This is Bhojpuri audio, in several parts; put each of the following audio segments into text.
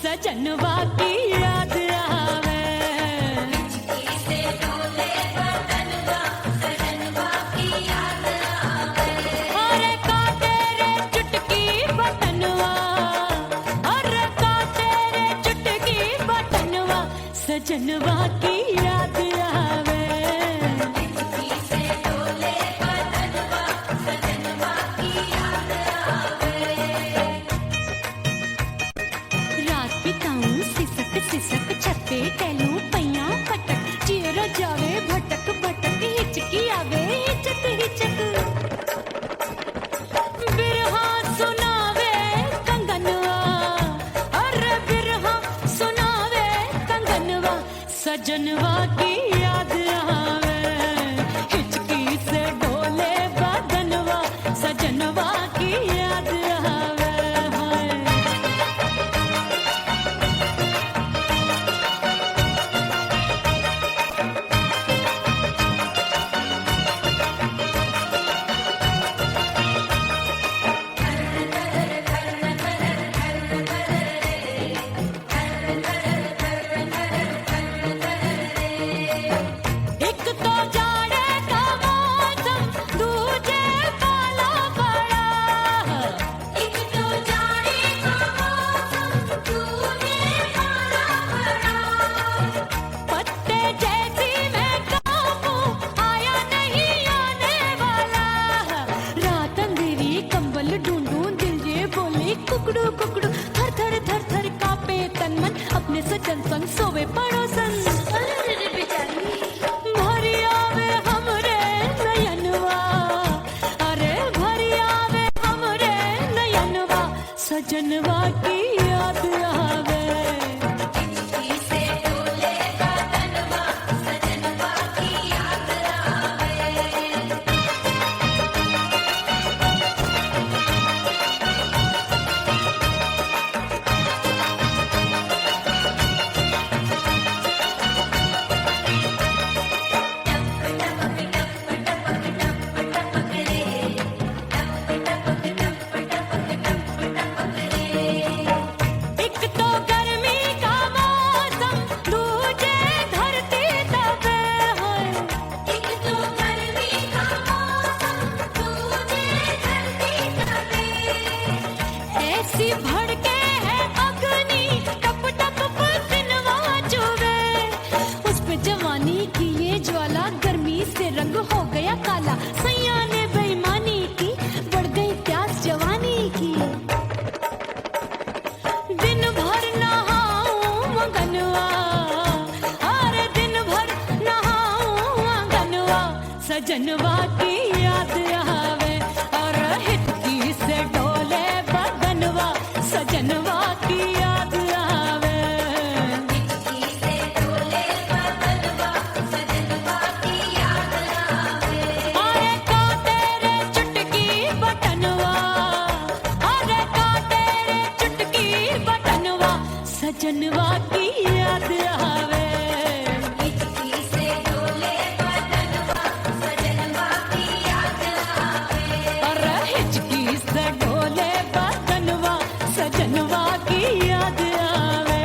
सजनवा की याद आवे, से डोले बदनवा सजनवा की याद आवे। अरे का तेरे चुटकी बटनवा, अरे का तेरे चुटकी बटनवा सजनवा की याद आवे। से डोले बदनवा सजनवा की याद आवे। रात बिताऊं सिसक सिसक छत पे टहलूं पैया पटक, चेहरा जावे भटक भटक, हिचकी आवे हिचक हिचक। बिरहा सुनावे कंगनवा, अरे बिरहा सुनावे कंगनवा सजनवा की याद आवे। हिचकी से डोले बदनवा सजनवा की याद आवे। हाय एक तो जाड़े का मौसम, दूजे पाला पड़ा। एक तो जाने का मौसम, दूजे पाला पड़ा। पत्ते जैसी मैं कांपूं, आया नहीं आने वाला। रात अंधेरी कंबल ढूंढूं, दिल ये बोले कुकड़ू कुकड़ू। थर थर थर थर कांपे तन मन, अपने सजन संग सोवे पड़ोसन। अरे बेचारी भरी आवे हमरे नयनवा, अरे भरी आवे हमरे नयनवा सजनवा की याद आवे। से डोले बदनवा सजनवा की याद आवे। एक तो गर्मी का मौसम, दूजे धरती तपे होए। एक तो गर्मी का मौसम, दूजे धरती तपे। ऐसी भड़के है अग्नि, टप टप पसीनवा चुभे। उस पे जवानी की ये ज्वाला, गर्मी से रंग हो गया काला। सैया ने बेईमानी की, बढ़ गई प्यास जवानी की। दिन भर नहाऊं मगनवा, अरे दिन भर नहाऊं मगनवा सजनवा की याद आवे। और हिचकी से डोले बदनवा सजनवा की याद आवे। से डोले बदनवा सजनवा की याद आवे। अरे का तेरे चुटकी बटनवा, अरे का तेरे चुटकी बटनवा सजनवा की याद आवे। से डोले बदनवा सजनवा की याद आवे। अरे हिचकी से डोले बदनवा सजनवा की याद आवे।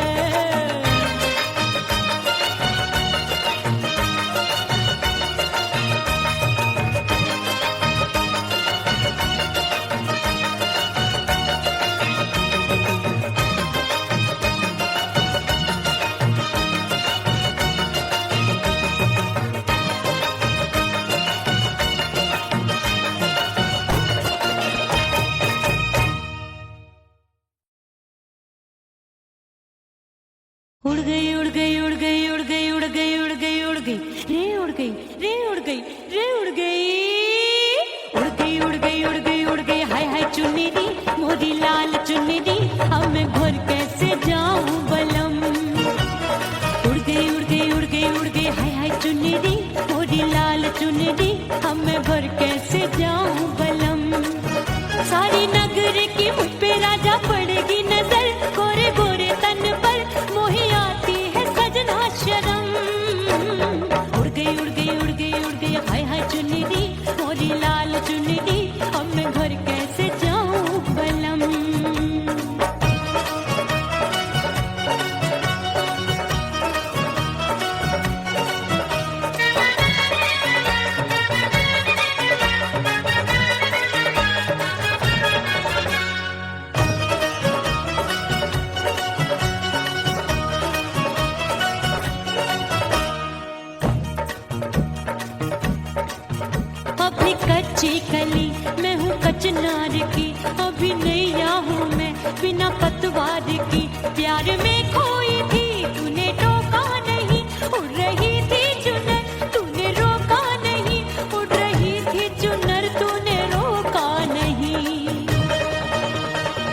उड़ गई उड़ गई उड़ गई उड़ गई उड़ गई उड़ गई उड़ गई रे उड़ गई रे उड़ गई रे उड़ गई उड़ गई उड़ गई उड़ गई उड़ गई। हाय हाय चुन्नी मोरी लाल चुन्नी, अब मैं घर कैसे जाऊं बलम। उड़ गई उड़ गई उड़ गई उड़ गई हाय हाय चुन्नी मोरी लाल चुन्नी, अब मैं घर कैसे जाऊं बलम। सारी नगर की मुझ पे राजा पड़ेगी नजर, कली, मैं हूँ कचनार की, अभी नैया हूँ मैं बिना पतवार की। प्यार में खोई थी तूने टोका नहीं, उड़ रही थी चुनर तूने रोका नहीं, उड़ रही थी चुनर तूने रोका नहीं।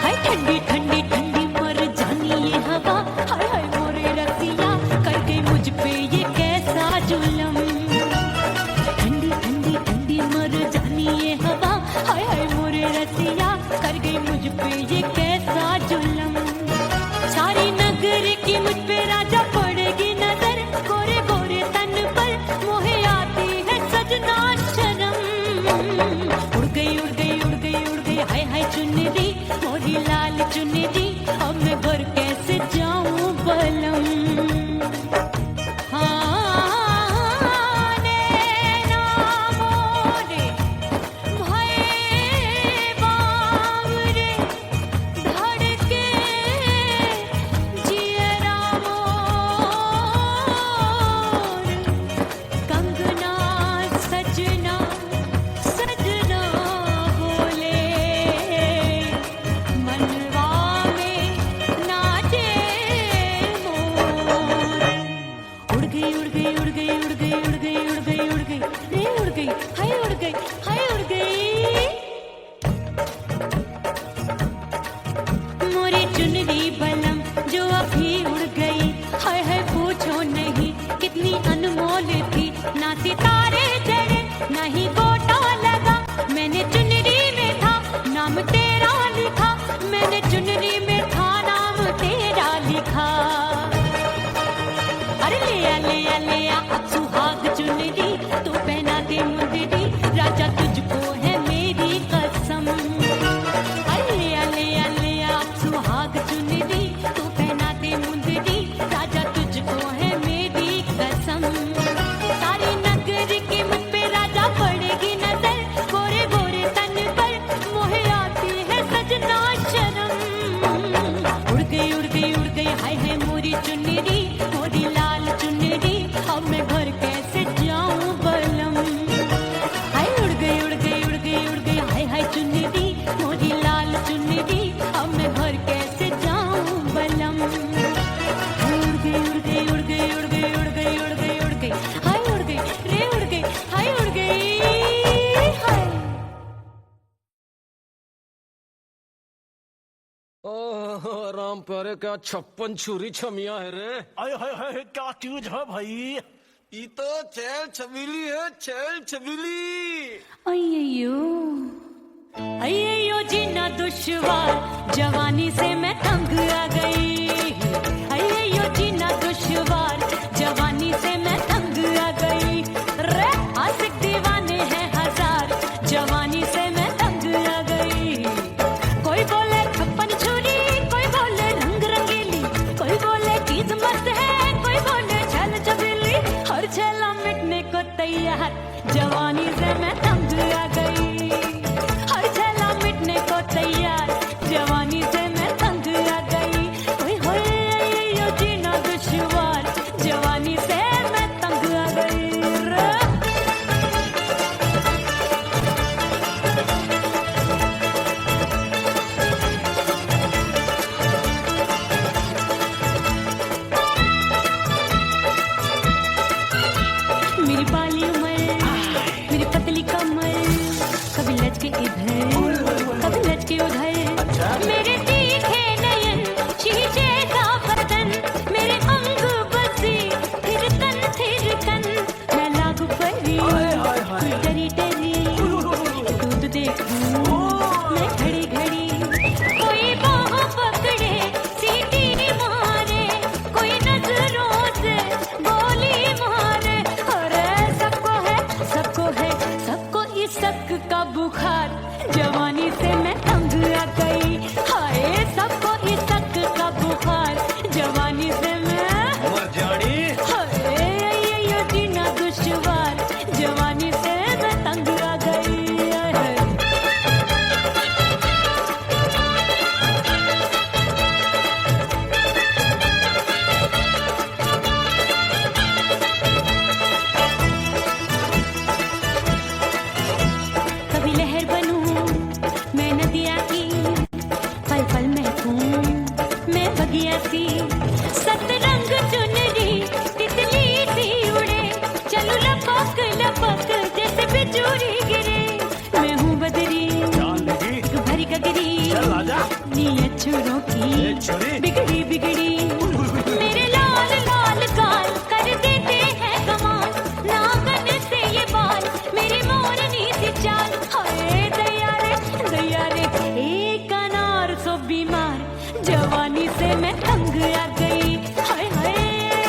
हाय ठंडी ठंडी ठंडी मर जानी ये हवा, हाय हाय मोरे रसिया कर गई मुझ पे ये कैसा जुलम। ठंडी ठंडी ठंडी मर जानी ये हवा, हाय हाय मोरे रसिया कर गई मुझ पे ये कैसा जुलम। सारी नगर की मुझ पे राजा पड़ेगी नजर, गोरे गोरे तन पर मोहे आती है सजना शर्म। उड़ गई उड़ गई उड़ गई उड़ गई हाय हाय चुनरी, मोरी लाल चुनरी, अब मैं घर कैसे जाऊं बलम। हाँ नैना मोरे भये बावरे, धड़के जियरा मोर, कंगना सजना सजना बोले, मनवा में नाचे मोर। उड़ गई उड़ गई उड़ गई उड़ गई उड़ गई उड़ गई उड़ गई रे उड़ गई हाय उड़ गई हाय उड़ गई। मोरी चुनरी बलम जो अभी उड़ गई, हाय हाय पूछो नहीं कितनी अनमोल थी। ना सितारे जड़े ना ही गोटा लगा, मैंने चुनरी में था नाम तेरा लिखा, मैंने चुनरी में था नाम तेरा लिखा। अरे ले आ ले आ ले आ अब सुहाग चुनरी, तू पहना दे मुंदरी, राजा तुझको है मेरी कसम। अरे ले आ ले आ ले आ अब सुहाग चुनरी, तू पहना दे मुंदरी, राजा तुझको है मेरी कसम। सारी नगर की मुझ पे राजा पड़ेगी नजर, गोरे गोरे तन पर मोहे आती है सजना शर्म। उड़ गई उड़ गई उड़ गई हाय हाय मोरी चुनरी, मोरी लाल चुनरी, अब मैं घर कैसे जाऊं बलम। हाय उड़ गई उड़ गई उड़ गई उड़ गई हाय हाय चुनरी, मोरी लाल चुनरी, अब मैं घर कैसे जाऊं बलम। हाय उड़ गई उड़ गई उड़ गई उड़ गई उड़ गई उड़ गई उड़ गई हाय उड़ गई रे उड़ गई हाय उड़ गई हाय। ओह राम प्यारे क्या 56 छुरी छमिया है रे। हाय हाय हाय क्या चीज है भाई। ये तो चैल छबीली है, चैल छबीली। अय्यो अय्यो जीना दुश्वार, जवानी से मैं तंग आ गई। अय्यो जीना दुश्वार, जवानी से मैं तंग आ गई। रे आशिक दीवाने हैं हजार, जवानी से मैं तंग आ गई। कोई बोले 56 छुरी, कोई बोले रंग रंगीली, कोई बोले चीज मस्त है, कोई बोले छल छबीली, हर छेला मिटने को तैयार, जवानी से मैं तंग आ गई। हर छेला मिटने को तैयार, जवानी से मैं तंग बगिया सी सतरंग चुनरी तितली सी उड़े चलू लपक लपक जैसे बिजूरी गिरे मैं हूँ बदरी जानगी एक भरी गगरी चल आजा नी अछूरों की ए छोरी बिगड़ी बिगड़ी मेरे लाल लाल गाल कर देते हैं कमाल नागन से ये बाल मेरी मोरनी सी चाल हाय दैया रे एक अनार सो बीमार जवानी से मैं तंग आ गई हाय हाय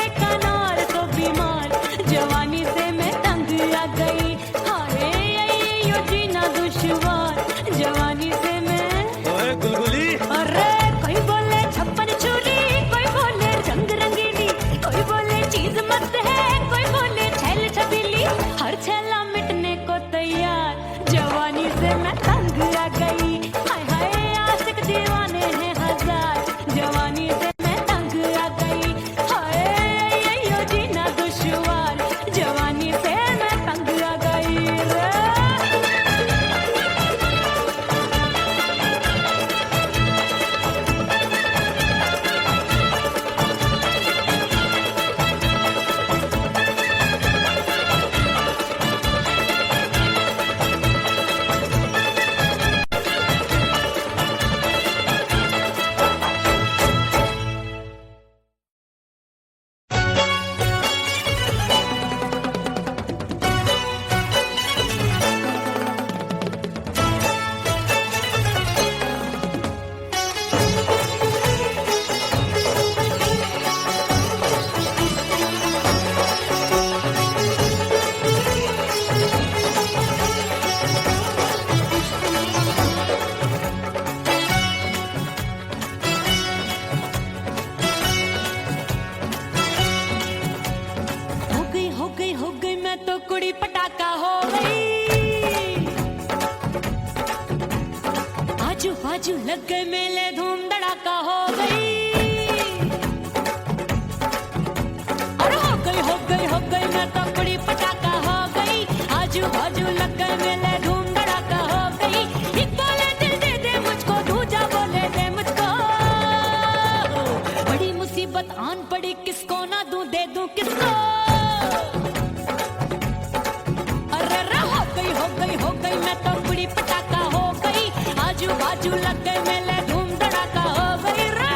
एक अनार सो बीमार जवानी से मैं तंग आ गई हाय यो जीना दुश्वार जवानी से मैं ओए गुलगुली अरे कोई बोले छप्पन छुरी कोई बोले रंग रंगीली कोई बोले चीज मस्त है कोई बोले छैल छबीली हर छैला मिटने को तैयार जवानी से मैं तंग आ गई हाय हाय आशिक दीवाने हैं हजार जवानी से मैं तंग आ गई हाय यो जीना दुश्वार जवानी से मैं तंग आ गई रे। हो गई मैं तो कुड़ी पटाखा हो गई आजू बाजू लग गए मेले धूम धड़ाका हो गई और हो गई मैं तो कुड़ी पटाखा हो गई आजू बाजू लग गए मेले धूम धड़ाका हो गई एक बोले दिल दे दे मुझको दूजा बोले दे मुझको बड़ी मुसीबत आन पड़ी किसको ना दूं दे दूं किसको हो गई मैं तो कुड़ी पटाखा हो गई आजू बाजू लग गए मेले धूम धड़ाका हो गई रे।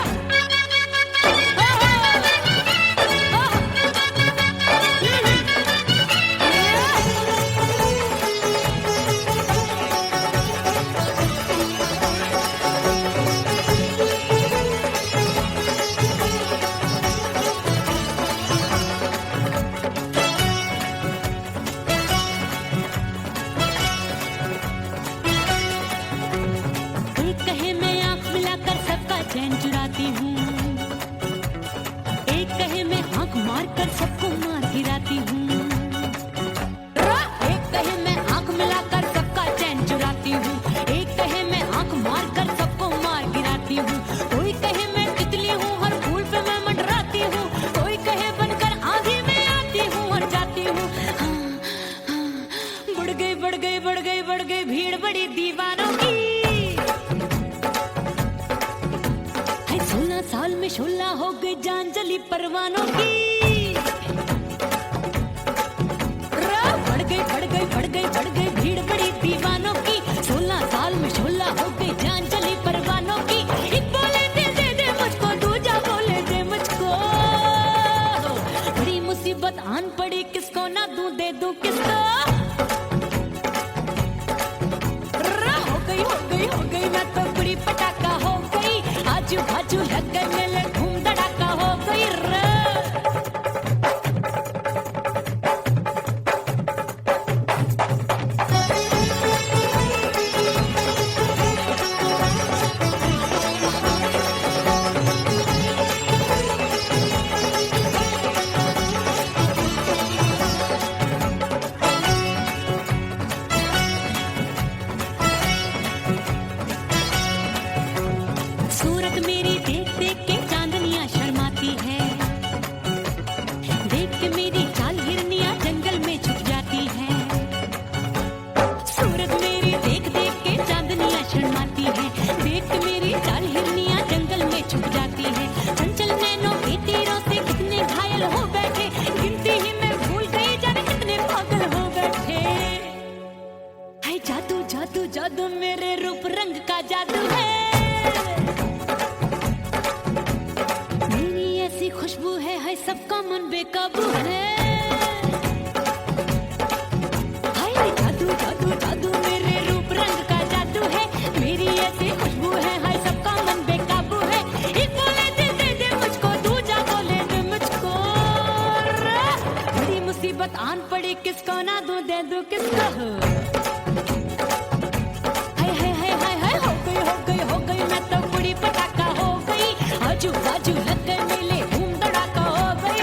एक कहे मैं आंख मिलाकर सबका चैन चुराती हूँ एक कहे मैं आंख मारकर सबको मार गिराती हूँ एक कहे मैं आंख मिलाकर सबका चैन चुराती हूँ एक कहे मैं आंख मारकर सबको मार गिराती हूँ कोई कहे मैं तितली हूँ हर फूल पे मैं मंडराती हूँ कोई कहे बनकर आंधी में आती हूँ और जाती हूँ बढ़ गई भीड़ बड़ी दीवानों की 16 साल में शोला हो गई जान जली परवानों की बढ़ गई भीड़ बड़ी दीवानों की 16 साल में शोला हो गई जान जली परवानों की एक बोले दे दे मुझको दूजा बोले दे मुझको बड़ी मुसीबत आन पड़ी किसको ना दूं दे दूं किसको हो गई मैं तो कुड़ी पटाखा हो गई आजू बाजू लग गए मेले धूम धड़ाका हो गई रे। सूरत मेरी देख देख के चांदनियां शर्माती है देख के मेरी चाल हिरनियां जंगल में छुप जाती है सूरत मेरी देख देख के चांदनियां शर्माती है देख के मेरी चाल हिरनियां जंगल में छुप जाती है सबका मन बेकाबू है। हाय जादू जादू जादू मेरे रूप रंग का जादू है, मेरी ऐसी खुशबू है, हाय सबका मन बेकाबू है। एक बोले दे दे मुझको, दूजा बोले दे मुझको। बड़ी मुसीबत आन पड़ी, किसको ना दूं दे दूं किसको। हाय हाय हाय हाय हाय हो गई मैं तो बुरी पटाखा हो गई। आजू बाजू लग गए मेले, धूम धड़ाका हो गई।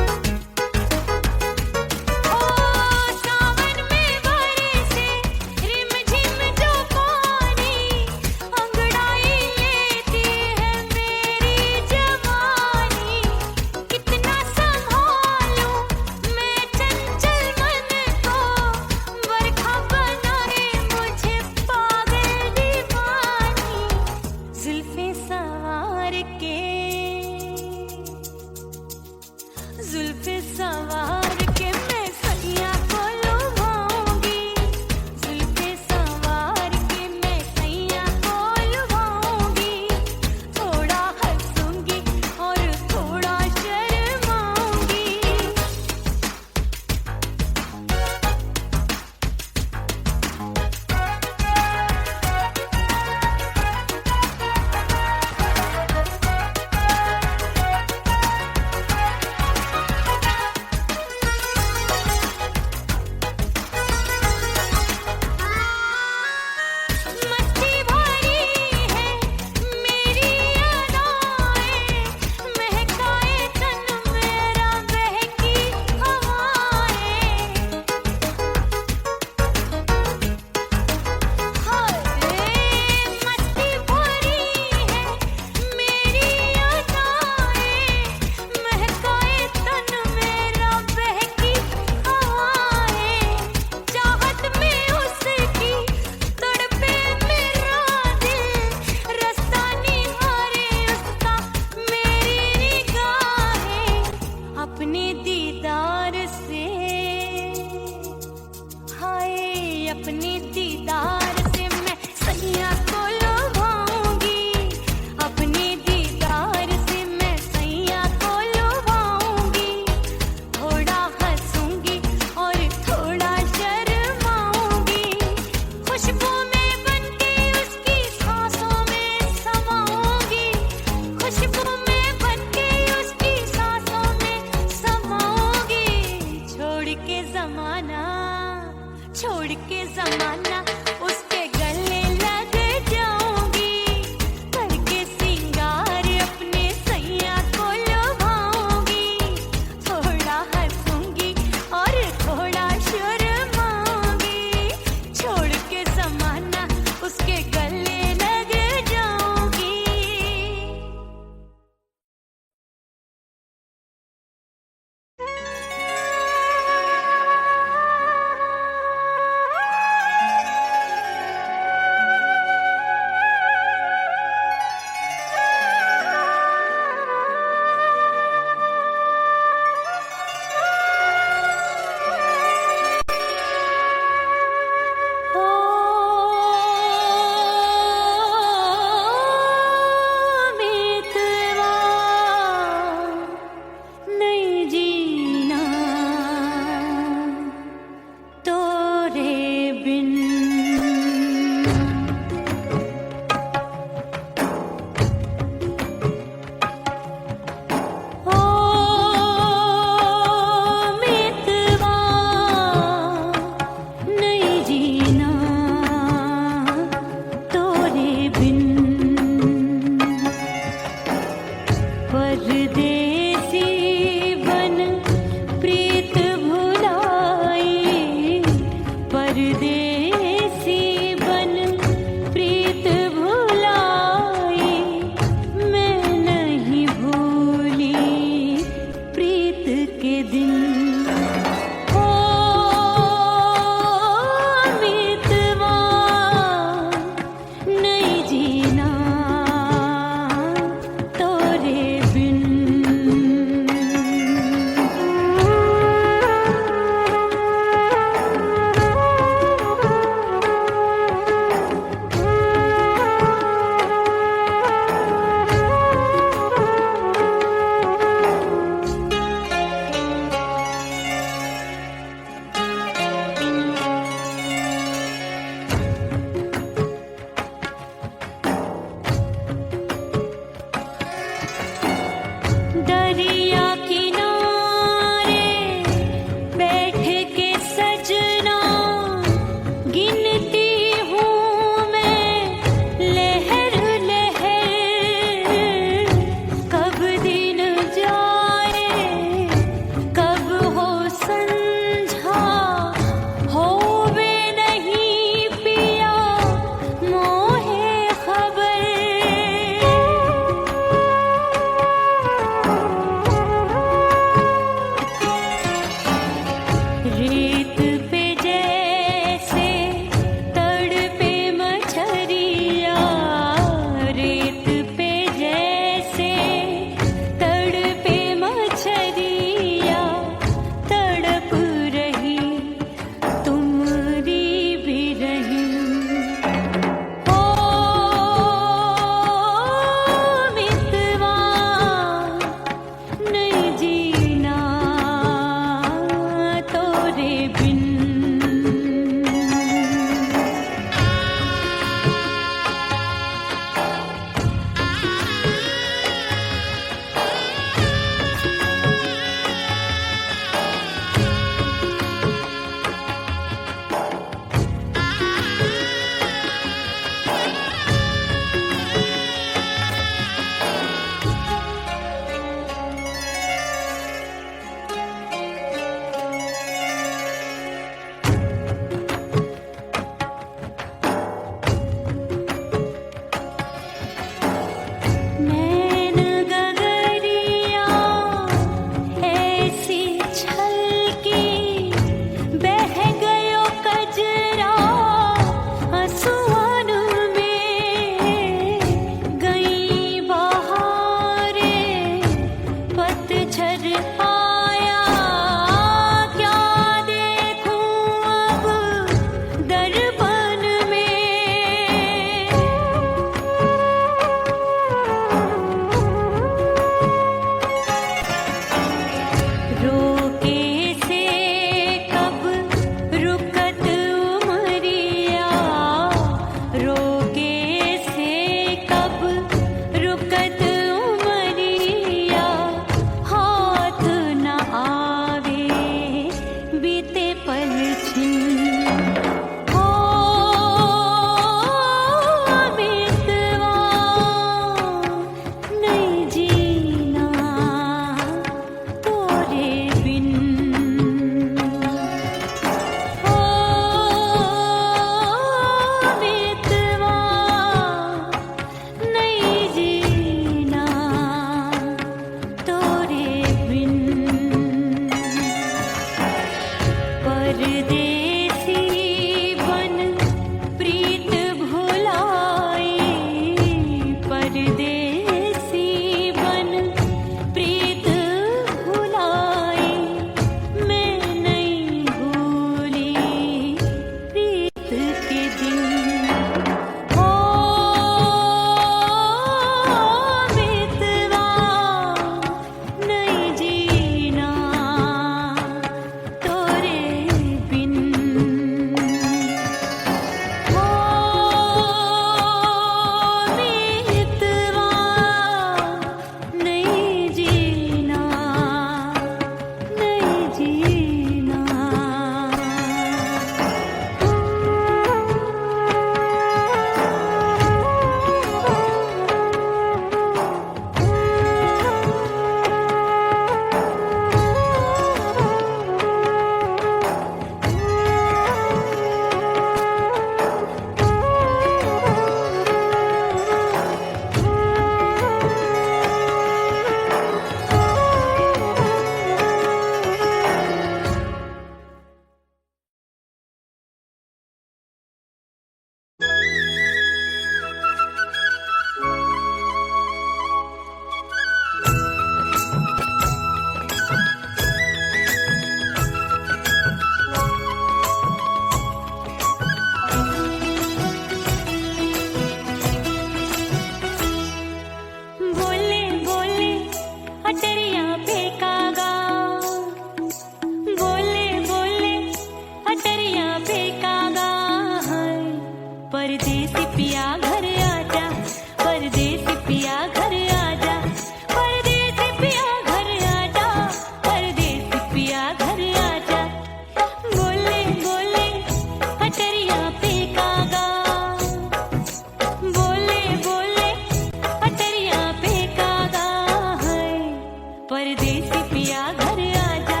परदेसी पिया घर आजा,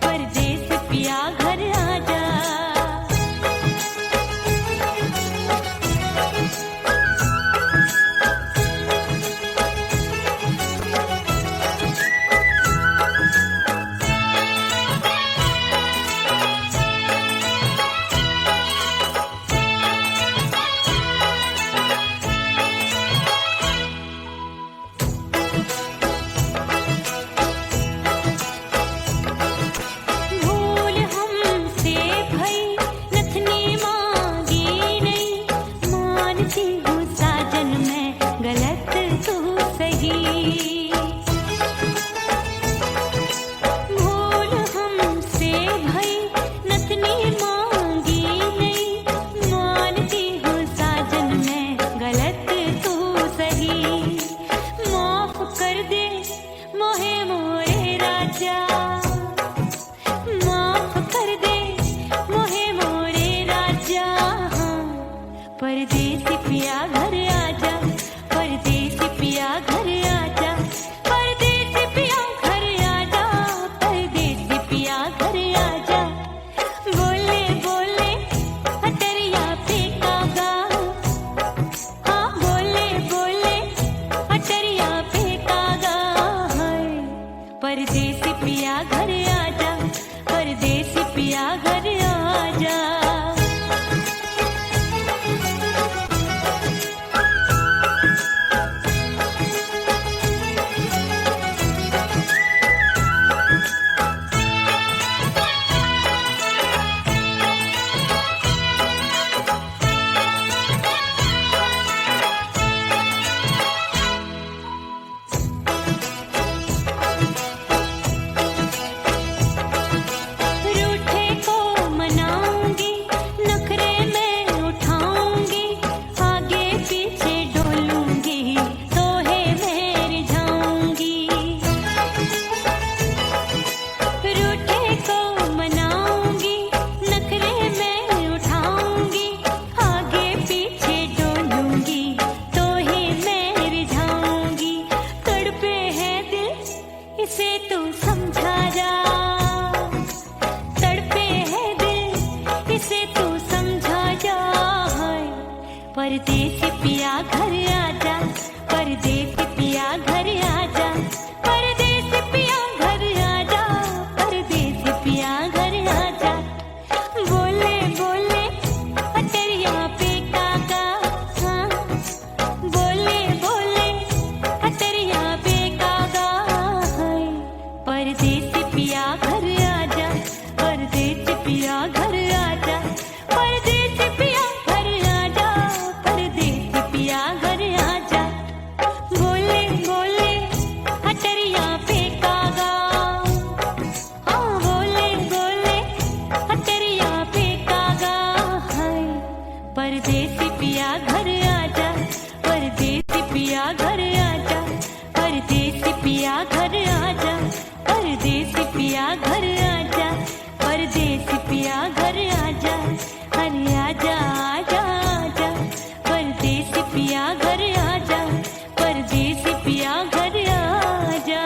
परदेसी पिया घर आजा। भूल हमसे भई नथनी मांगी नहीं, मानती हूँ साजन मैं गलत तू सही। भूल हमसे भई नथनी मांगी नहीं, मानती हूँ साजन मैं गलत तू सही। माफ कर दे मोहे मोरे राजा, माफ कर दे मोहे मोरे राजा। परदेसी पिया घर आजा, परदेसी पिया घर आजा, परदेसी पिया घर आजा, परदेसी पिया घर आजा। बोले बोले अटरिया पे कागा, हाँ बोले बोले अटरिया पे कागा है। परदेसी पिया घर आजा, परदेसी पिया घर आजा। रूठे को मनाऊंगी, नखरे में उठाऊंगी, आगे पीछे डोलूंगी, तोहे मैं रिझाऊंगी। रूठे को मनाऊंगी, नखरे में उठाऊंगी, आगे पीछे डोलूंगी, तोहे मैं रिझाऊंगी। तड़पे है दिल इसे तू समझा जा, तड़पे है दिल इसे तू समझा जा। परदेसी पिया घर आजा, परदेसी पिया घर आजा, परदेसी पिया घर आजा, परदेसी पिया घर आजा। बोले बोले अटरिया पे कागा, हाँ बोले बोले अटरिया पे कागा है। परदेसी पिया घर आजा, परदेसी पिया घर आजा, परदेसी पिया घर आजा, परदेसी पिया घर आजा। बोले बोले अटरिया पे कागा, हाँ बोले बोले अटरिया पे कागा है। परदेसी पिया घर आजा, परदेसी पिया घर आजा, परदेसी पिया घर आजा, परदेसी पिया घर आजा, परदेसी पिया घर आजा। अरे आजा आजा आजा, परदेसी पिया घर आजा, परदेसी पिया घर आजा।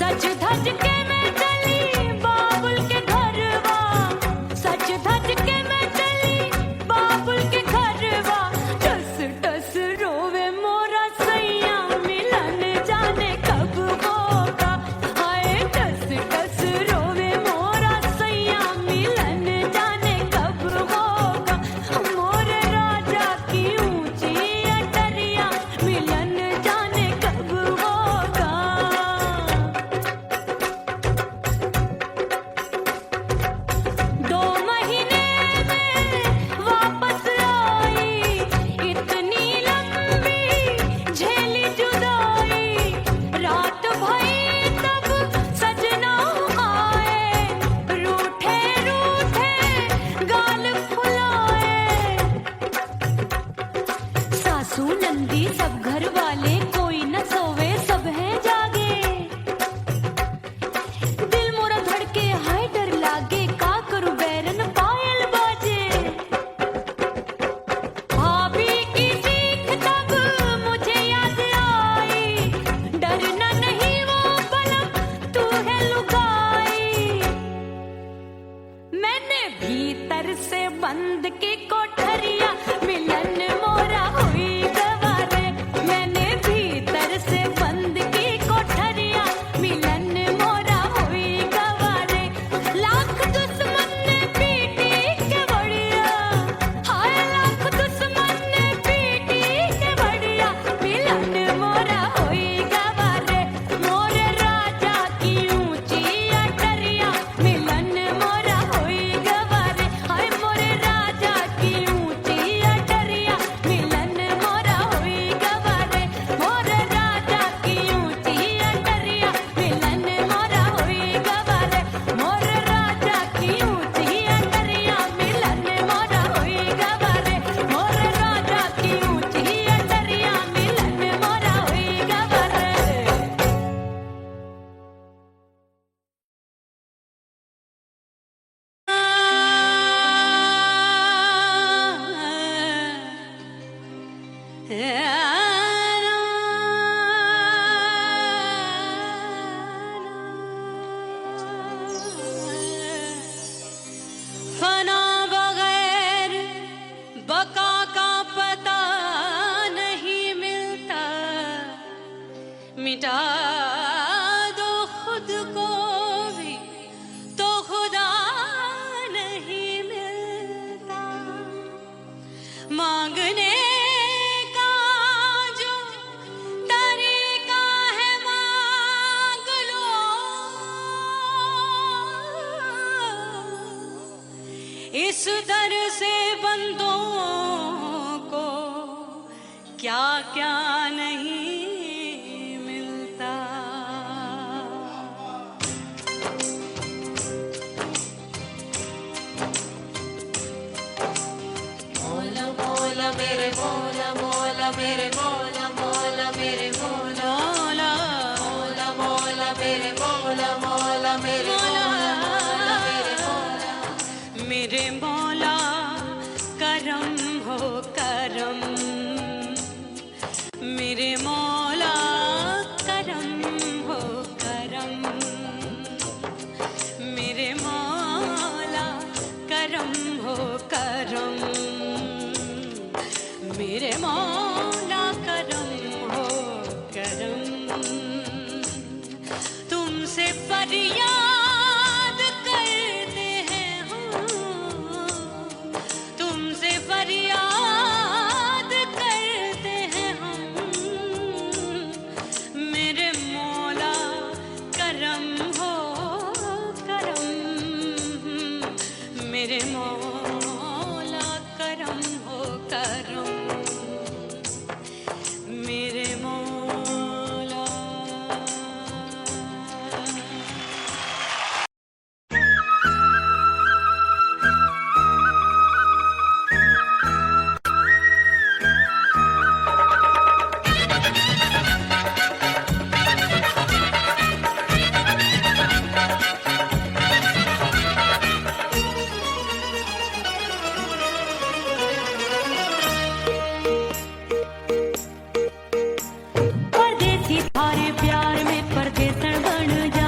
सच धज के मैं चली बाबुल के घरवा, सच धज के मैं चली बाबुल के घरवा। टस टस रोवे मोरा सैया मिलन जाने कब होगा। हाय टस टस रोवे मोरा सैया मिलन जाने कब होगा। मोरे राजा की ऊंची अटरिया मिलन जाने कब होगा। 2 महीने में वापस आई, इतनी लंबी झेली जुदाई। रात भई तब सजना आए, रूठे रूठे गाल फुलाए। सासू नंदी सब घर वाले कोई न सोवे सब हैं जागे। दिल मोरा धड़के हाय डर लागे, का करूं बैरन पायल बाजे। भाभी की चीख तब मुझे याद आई, डरना नहीं वो बलम तू है लुगाई। मैंने भीतर से बंद की कोठरिया मिलन मोरा हुई गवारे। मैंने भीतर से बंद की कोठरिया मिलन मोरा हुई गवारे। लाख दुश्मन ने पीटी के बढ़िया, हाय लाख दुश्मन ने पीटी के बढ़िया। मिलन मोरा हुई गवारे, मोरे राजा की ऊंची अटरिया मिलन मोरा हुई गवारे। हाय मोरे राजा की ऊंची अटरिया मिलन मोरा हुई गवारे। मोरे राजा की ऊंची अटरिया मिलन मोरा हुई गवारे। मोरे राजा की ऊंची अटरिया मिलन मोरा हुई गवारे। मोरे राजा की ऊंची अटरिया मिलन मोरा हुई गवारे। फना बगैर बका का पता नहीं मिलता। मिटा दो खुद को भी तो खुदा नहीं मिलता। मांगने का जो तरीका है मांग लो। इस दर से बंदों को क्या क्या नहीं मिलता। मोला मोला मेरे मोला मोला मेरे मोला मोला मेरे मोला मोला मोला मेरे मोला मोला मेरे मोला मोला मेरे मोला। मेरे मौला करम हो करम, मेरे मौला करम हो करम। मेरे मौला करम हो करम, मेरे मौला करम हो करम। तुमसे फरियाद करते हैं हम, तुमसे फरियाद करते हैं हम। मेरे मौला करम हो करम, मेरे मौला करम हो करम। मेरे मौला परदेसी थारे प्यार में परदेसन बन जा।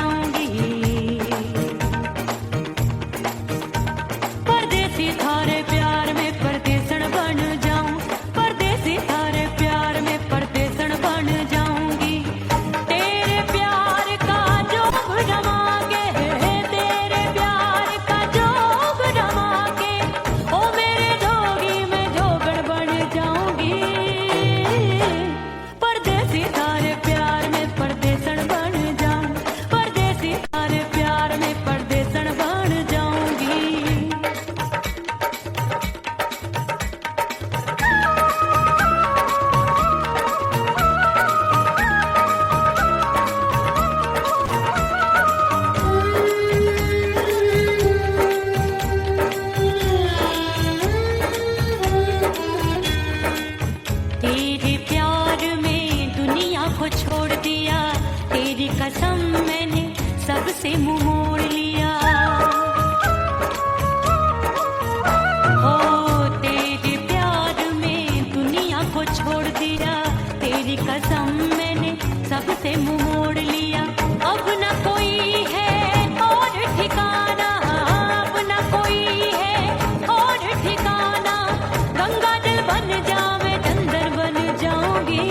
छोड़ दिया, तेरी कसम मैंने सबसे मुंह मोड़ लिया। हो तेरे प्यार में दुनिया को छोड़ दिया, तेरी कसम मैंने सबसे मुंह मोड़ लिया। अब न कोई है और ठिकाना, अब न कोई है और ठिकाना। गंगा जल बन जावे चंदर बन जाऊंगी,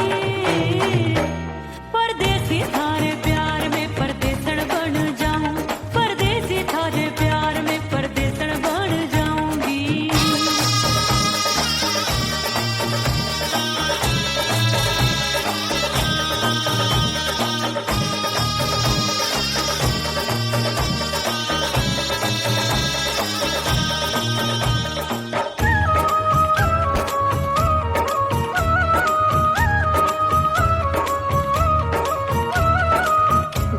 परदेसी थारे प्यार में परदेसण बन जाऊं, परदेसी थारे प्यार में परदेसण बन जाऊंगी।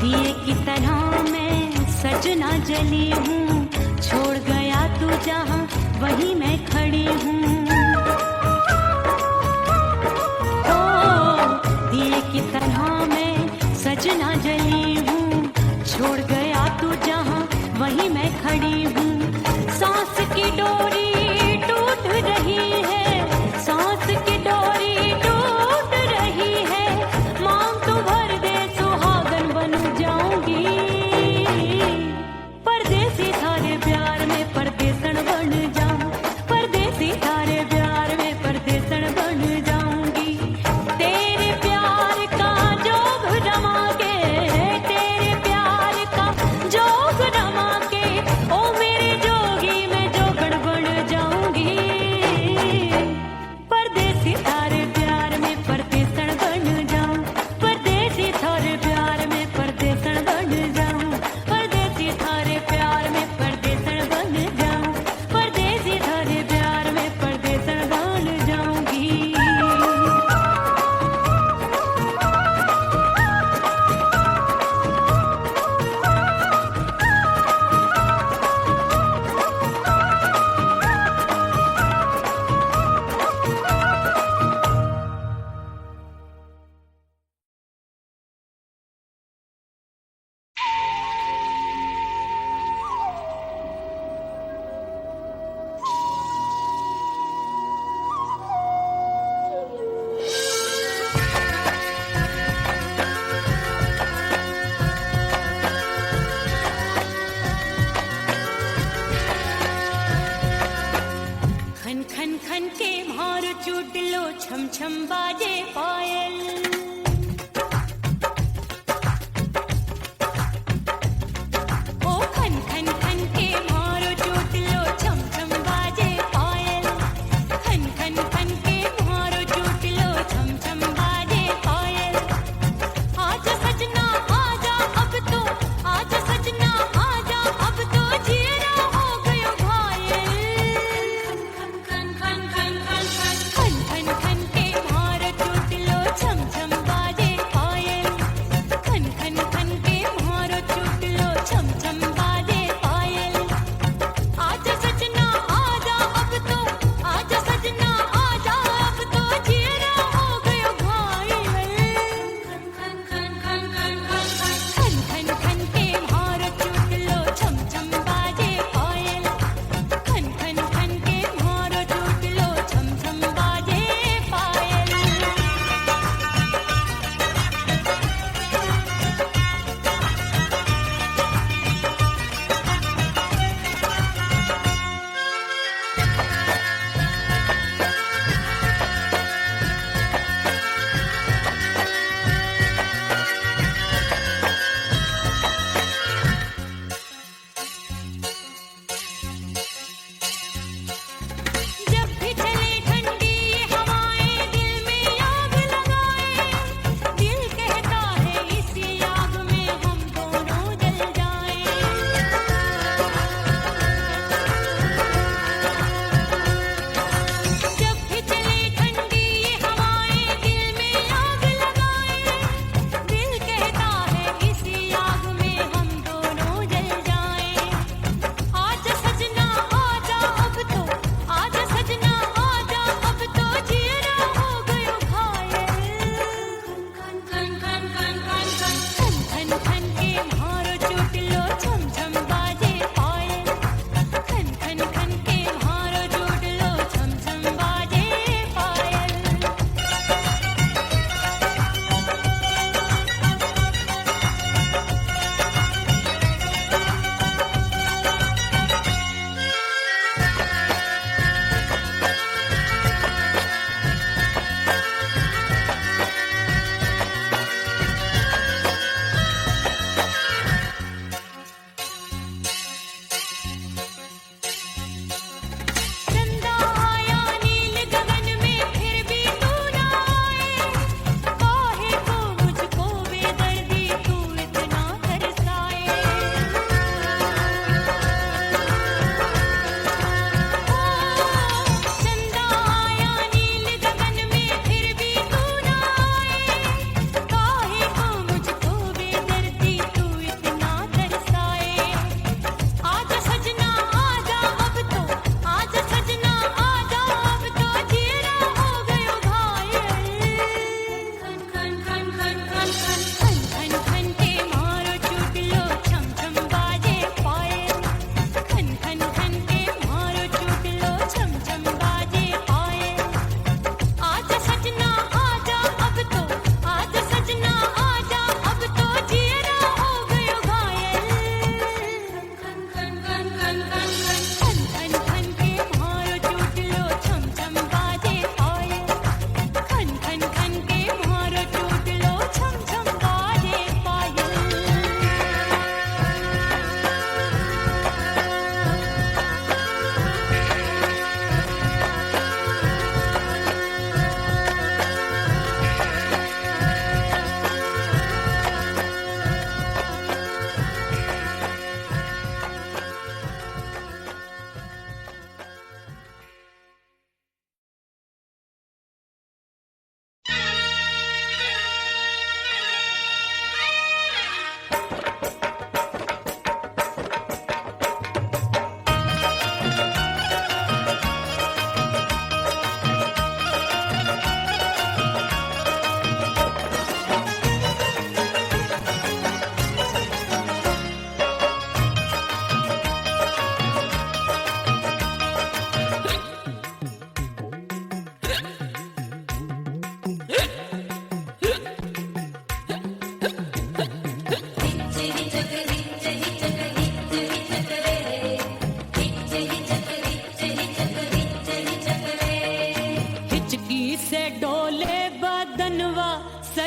दिए की तरह मैं सजना जली हूँ, छोड़ गया तू जहाँ वहीं मैं खड़ी हूँ। ओ दिए की तरह मैं सजना जली हूँ, छोड़ गया तू जहाँ वहीं मैं खड़ी हूँ। सांस की डोरी टूट रही है, सांस की डोरी टूट रही है। मांग तू भर दे सुहागन बन जाऊंगी, परदेसी थारे प्यार में परदेसण बन जाऊं, परदेसी थारे प्यार में परदेसण बन जाऊंगी। तेरे प्यार का जोग रमा के, तेरे प्यार का जोग रमा के, ओ मेरे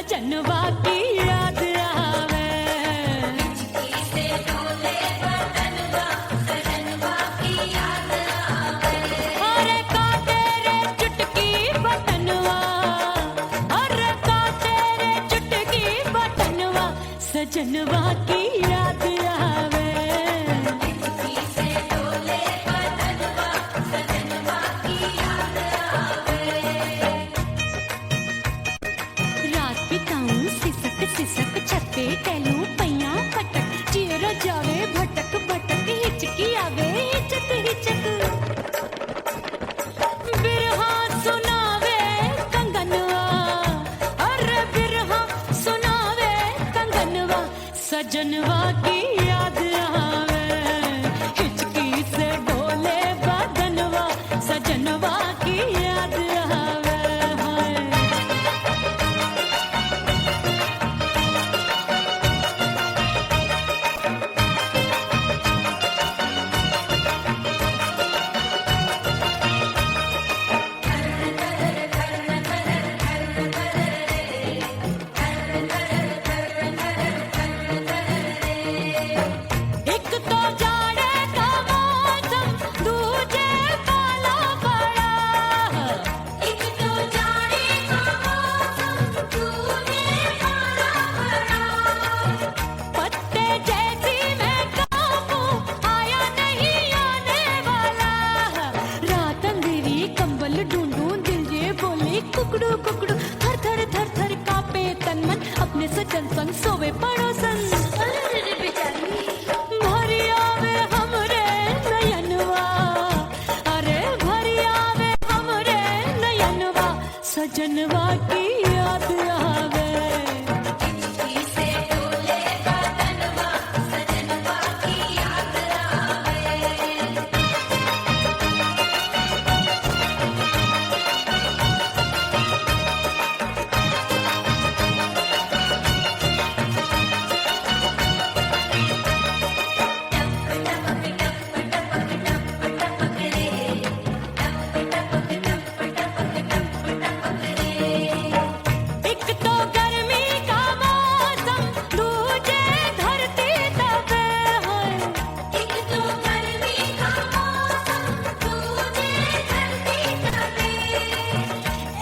सजनवा की याद आवे। अरे का तेरे चुटकी बटनवा, अरे का तेरे चुटकी बटनवा, सजनवा की याद आवे। रात बिताऊं सिसक सिसक छत पे टहलूं पैया पटक, चेहरा जावे भटक भटक, हिचकी आवे हिचक हिचक। बिरहा सुनावे कंगनवा, अरे बिरहा सुनावे कंगनवा, सजनवा की याद आवे। हिचकी से डोले बदनवा, सजनवा की याद आवे। हाय एक तो जाड़े का मौसम, दूजे पाला पड़ा। एक तो जाड़े का मौसम, दूजे पाला पड़ा। पत्ते जैसी मैं कांपूं, आया नहीं आने वाला। रात अंधेरी कंबल ढूंढूं, दिल ये बोले कुकड़ू कुकड़ू। थर थर थर थर कांपे तन मन, अपने सजन संग सोवे पड़ोसन। भरी आवे हमरे नयनवा, अरे भरी आवे हमरे नयनवा, सजनवा की याद आवे। एक तो गर्मी का मौसम, दूजे धरती तपे है। एक तो गर्मी का मौसम, दूजे धरती तपे।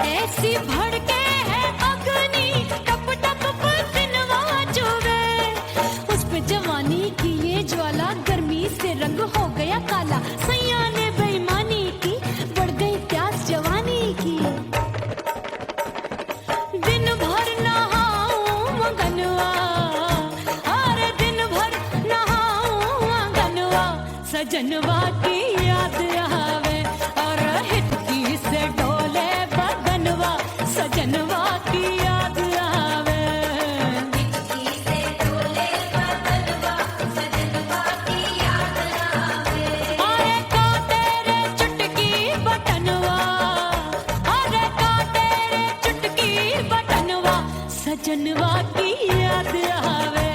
ऐसी भड़के है अग्नि, टप टप पसीनवा चुभे। उस पे जवानी की ये ज्वाला, गर्मी से रंग हो गया काला। सैया ने बेईमानी की, बढ़ गई प्यास जवानी की। दिन भर नहाऊं मंगनवा, अरे दिन भर नहाऊं मंगनवा, सजनवा की याद आवे। और हिचकी से डोले बदनवा, सजनवा की याद आवे। अरे का तेरे चुटकी बटनवा, अरे का तेरे चुटकी बटनवा, सजनवा की याद आवे।